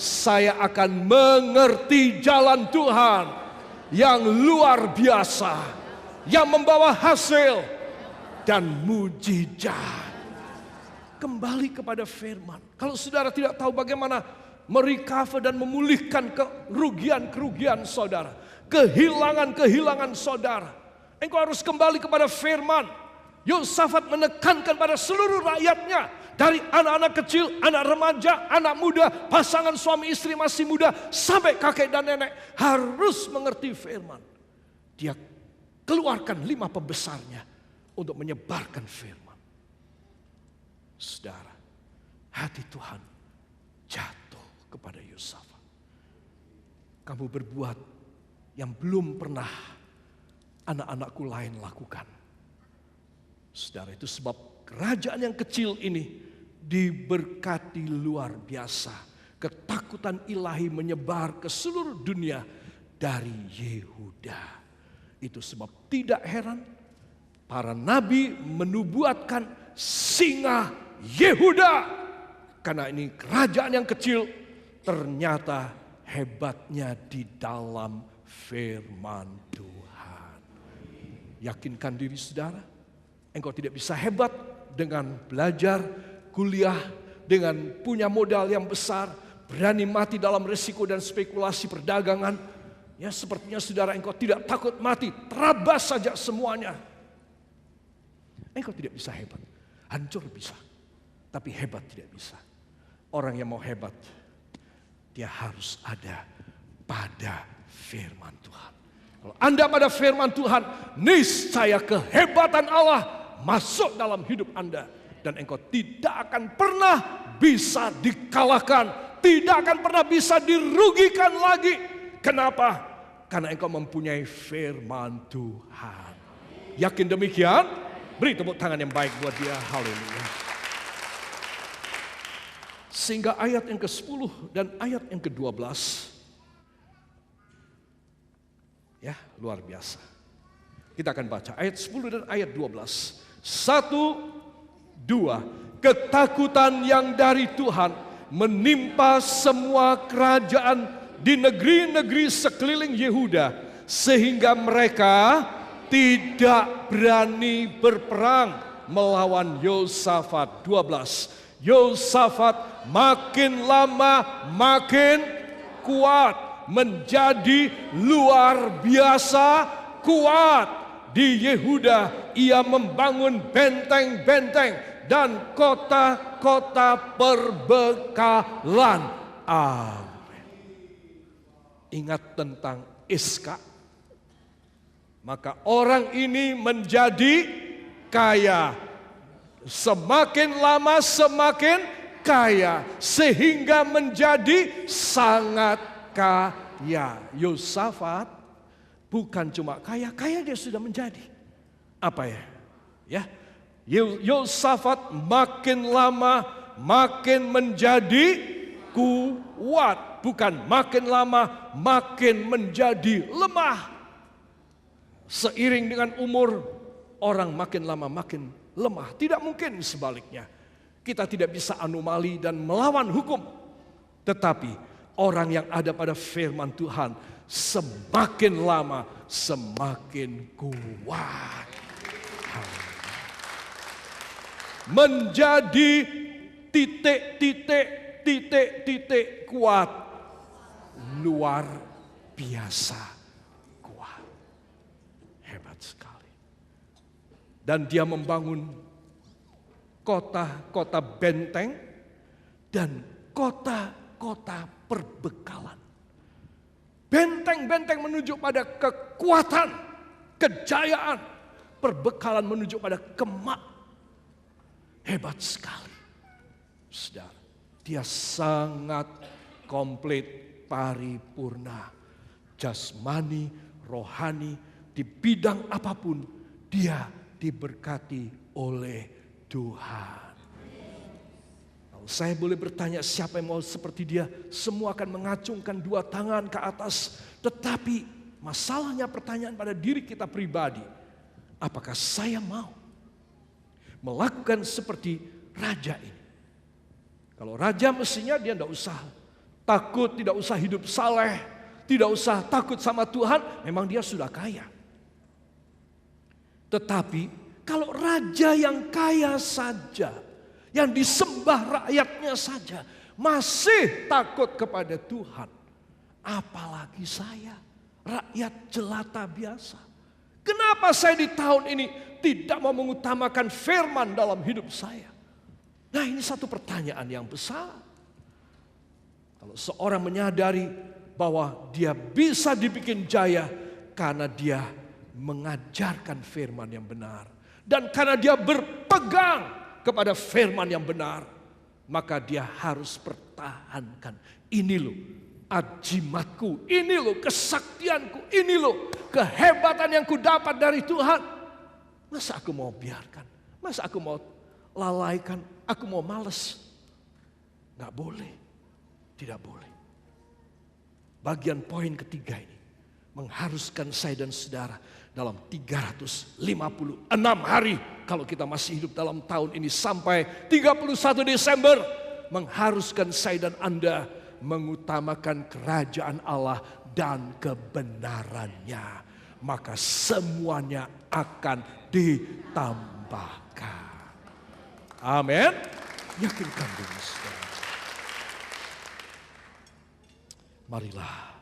saya akan mengerti jalan Tuhan yang luar biasa, yang membawa hasil dan mujizat. Kembali kepada firman. Kalau saudara tidak tahu bagaimana merecover dan memulihkan kerugian-kerugian saudara, kehilangan-kehilangan saudara, engkau harus kembali kepada firman. Yosafat menekankan pada seluruh rakyatnya, dari anak-anak kecil, anak remaja, anak muda, pasangan suami istri masih muda, sampai kakek dan nenek harus mengerti firman. Dia keluarkan 5 pembesarnya untuk menyebarkan firman. Saudara, hati Tuhan jatuh kepada Yosafat. Kamu berbuat yang belum pernah anak-anakku lain lakukan. Saudara, itu sebab kerajaan yang kecil ini diberkati luar biasa. Ketakutan ilahi menyebar ke seluruh dunia dari Yehuda. Itu sebab tidak heran para nabi menubuatkan singa Yehuda. Karena ini kerajaan yang kecil, ternyata hebatnya di dalam firman Tuhan. Yakinkan diri saudara, engkau tidak bisa hebat dengan belajar, kuliah, dengan punya modal yang besar, berani mati dalam risiko dan spekulasi perdagangan. Ya, sepertinya saudara engkau tidak takut mati, terabas saja semuanya. Engkau tidak bisa hebat, hancur bisa, tapi hebat tidak bisa. Orang yang mau hebat, dia harus ada pada firman Tuhan. Kalau Anda pada firman Tuhan, niscaya kehebatan Allah masuk dalam hidup Anda. Dan engkau tidak akan pernah bisa dikalahkan, tidak akan pernah bisa dirugikan lagi. Kenapa? Karena engkau mempunyai firman Tuhan. Yakin demikian? Beri tepuk tangan yang baik buat dia. Haleluya. Sehingga ayat yang ke-10 dan ayat yang ke-12, ya, luar biasa. Kita akan baca ayat 10 dan ayat 12. 1, 2. Ketakutan yang dari Tuhan menimpa semua kerajaan di negeri-negeri sekeliling Yehuda, sehingga mereka tidak berani berperang melawan Yosafat. 12. Yosafat makin lama makin kuat, menjadi luar biasa kuat. Di Yehuda ia membangun benteng-benteng dan kota-kota perbekalan. Amin. Ingat tentang Iska. Maka orang ini menjadi kaya. Semakin lama semakin kaya. Sehingga menjadi sangat kaya. Yosafat bukan cuma kaya, dia sudah menjadi. Apa ya? Ya. Yosafat makin lama makin menjadi kuat. Bukan makin lama makin menjadi lemah. Seiring dengan umur, orang makin lama makin lemah. Tidak mungkin sebaliknya. Kita tidak bisa anomali dan melawan hukum. Tetapi orang yang ada pada firman Tuhan semakin lama semakin kuat. Menjadi titik kuat. Luar biasa kuat. Hebat sekali. Dan dia membangun kota-kota benteng dan kota-kota perbekalan. Benteng-benteng menunjuk pada kekuatan, kejayaan. Perbekalan menunjuk pada kemak. Hebat sekali. Saudara, dia sangat komplit, paripurna. Jasmani, rohani, di bidang apapun dia diberkati oleh Tuhan. Saya boleh bertanya siapa yang mau seperti dia? Semua akan mengacungkan 2 tangan ke atas. Tetapi masalahnya pertanyaan pada diri kita pribadi. Apakah saya mau melakukan seperti raja ini? Kalau raja mestinya dia tidak usah takut, tidak usah hidup saleh, tidak usah takut sama Tuhan, memang dia sudah kaya. Tetapi kalau raja yang kaya saja, yang disembah rakyatnya saja, masih takut kepada Tuhan, apalagi saya, rakyat jelata biasa. Kenapa saya di tahun ini tidak mau mengutamakan firman dalam hidup saya? Nah, ini satu pertanyaan yang besar. Kalau seorang menyadari bahwa dia bisa dibikin jaya karena dia mengajarkan firman yang benar. Dan karena dia berpegang kepada firman yang benar, maka dia harus pertahankan. Ini loh ajimatku, ini loh kesaktianku, ini loh kehebatan yang ku dapat dari Tuhan. Masa aku mau biarkan? Masa aku mau lalaikan? Aku mau males? Gak boleh. Tidak boleh. Bagian poin ketiga ini mengharuskan saya dan saudara dalam 356 hari, kalau kita masih hidup dalam tahun ini sampai 31 Desember, mengharuskan saya dan Anda mengutamakan kerajaan Allah dan kebenarannya. Maka semuanya akan ditambahkan. Amin. Yakinkan diri saudara. Marilah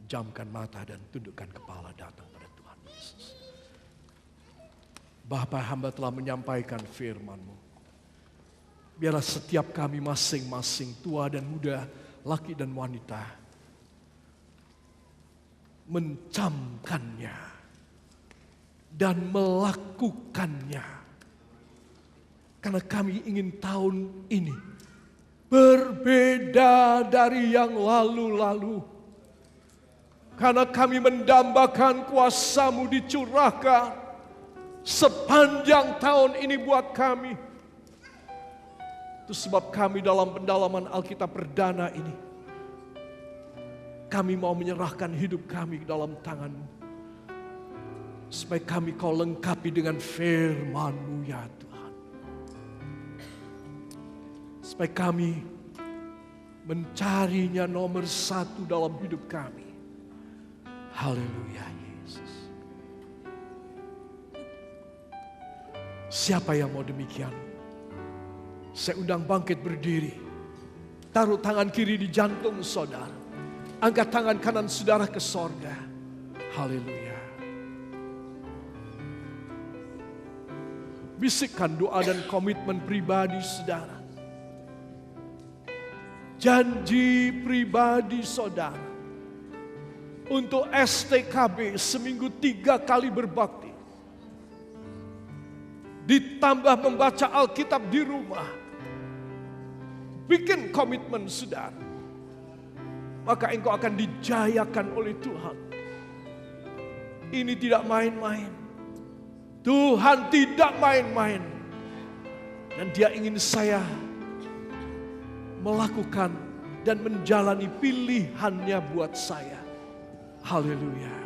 pejamkan mata dan tundukkan kepala datang pada Tuhan Yesus. Bapa, hamba telah menyampaikan firman-Mu. Biarlah setiap kami masing-masing, tua dan muda, laki dan wanita, mencamkannya dan melakukannya. Karena kami ingin tahun ini berbeda dari yang lalu-lalu. Karena kami mendambakan kuasa-Mu dicurahkan sepanjang tahun ini buat kami. Itu sebab kami dalam pendalaman Alkitab perdana ini, kami mau menyerahkan hidup kami dalam tangan-Mu. Supaya kami Kau lengkapi dengan firman-Mu ya Tuhan. Supaya kami mencarinya nomor satu dalam hidup kami. Haleluya Yesus. Siapa yang mau demikian? Saya undang bangkit berdiri. Taruh tangan kiri di jantung saudara. Angkat tangan kanan saudara ke sorga. Haleluya. Bisikkan doa dan komitmen pribadi saudara. Janji pribadi saudara. Untuk STKB seminggu 3 kali berbakti. Ditambah membaca Alkitab di rumah. Bikin komitmen saudara. Maka engkau akan dijayakan oleh Tuhan. Ini tidak main-main. Tuhan tidak main-main. Dan Dia ingin saya melakukan dan menjalani pilihannya buat saya. Haleluya.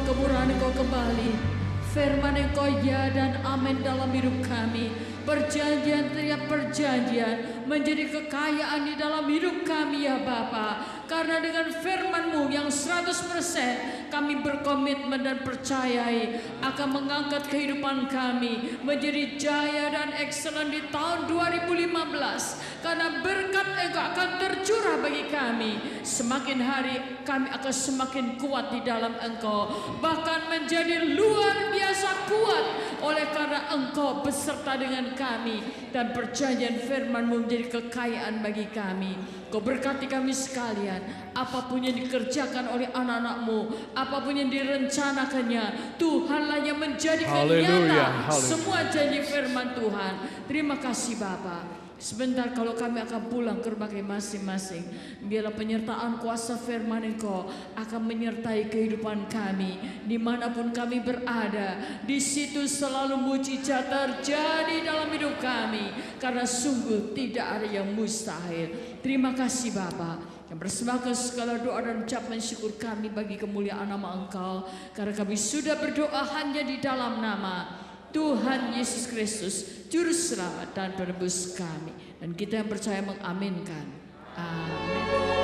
Kemurahan Engkau kembali, firman Engkau ya dan amin dalam hidup kami. Perjanjian tiap perjanjian menjadi kekayaan di dalam hidup kami ya Bapa. Karena dengan firman-Mu yang 100% kami berkomitmen dan percayai akan mengangkat kehidupan kami menjadi jaya dan excellent di tahun 2015. Karena berkat Engkau akan tercurah bagi kami. Semakin hari kami akan semakin kuat di dalam Engkau. Bahkan menjadi luar biasa kuat oleh karena Engkau beserta dengan kami. Dan perjanjian firman-Mu menjadi kekayaan bagi kami. Kau berkati kami sekalian. Apapun yang dikerjakan oleh anak-anak-Mu, apapun yang direncanakannya, Tuhanlah yang menjadikan nyata semua janji firman Tuhan. Terima kasih Bapa. Sebentar kalau kami akan pulang ke rumah masing-masing, biarlah penyertaan kuasa firman Engkau akan menyertai kehidupan kami dimanapun kami berada. Di situ selalu mujizat terjadi dalam hidup kami, karena sungguh tidak ada yang mustahil. Terima kasih Bapa, yang bersembahkan segala doa dan ucapan syukur kami bagi kemuliaan nama Engkau, karena kami sudah berdoa hanya di dalam nama Tuhan Yesus Kristus, Juru Selamat dan Penebus kami. Dan kita yang percaya mengaminkan. Amin.